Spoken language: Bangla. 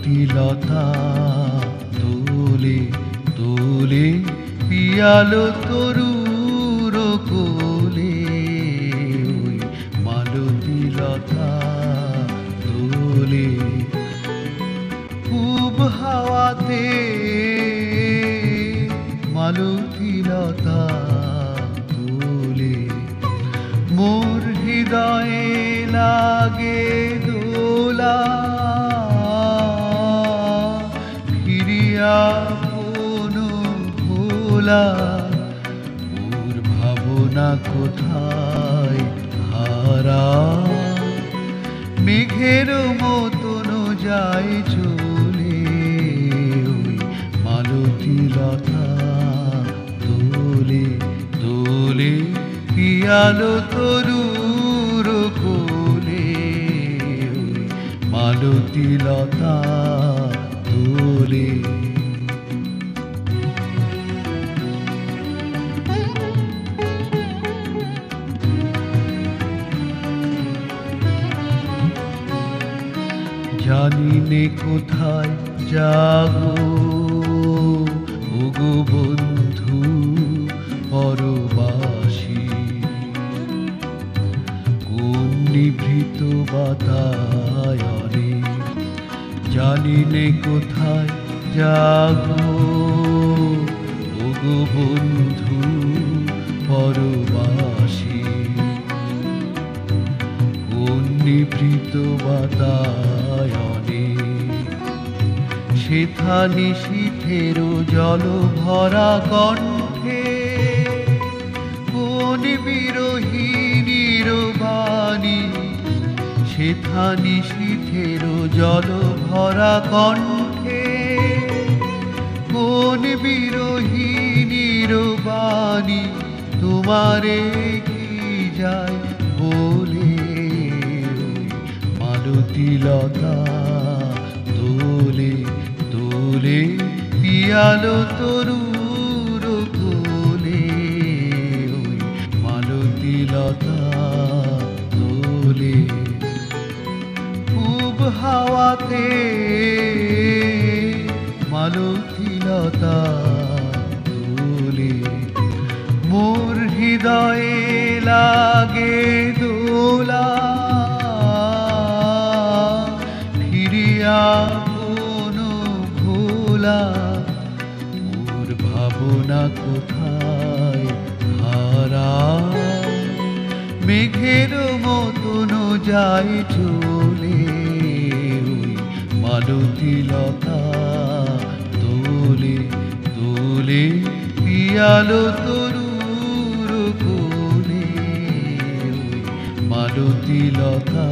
মালতী লতা দোলে দোলে পিয়ালো তরুর কোলে ওই মালতী লতা দোলে খুব হাওয়াতে মালতী লতা দোলে মোর হৃদয়ে লাগে দোলা ফিরিয়া কোনো ভোলা মোর ভাবনা কোথায় হারা মেঘের মতন যায় চলে ওই মালতী লতা দোলে দোলে পিয়ালো তরুর কোলে ওই মালতী লতা দোলে জানি নে কোথায় যাবো ওগো বন্ধু পরবাসী কোন নিভৃত বাতায়নে জানি নে কোথায় যাবো ওগো বন্ধু পরবাসী কোন নিভৃত বাতায়নে সেথা নিশীথের জল ভরা কণ্ঠে কোন বিরোহিণীর বাণী সেথা নিশীথের জল ভরা কণ্ঠে কোন বিরোহিণীর বাণী তোমারে কি যায় বলে মালতী লতা দোলে দোলে পিয়ালো তরুর কোলে ওই মালতী লতা দোলে খুব হাওয়াতে মালতী লতা দোলে মোর হৃদয়ে লাগে দোলা ফিরিয়া কোনো ভোলা মোর ভাবনা কোথায় হারা মেঘের মতন যায় চলে ওই মালতী লতা দোলে দোলে পিয়ালো তরুর কোলে ওই মালতী লতা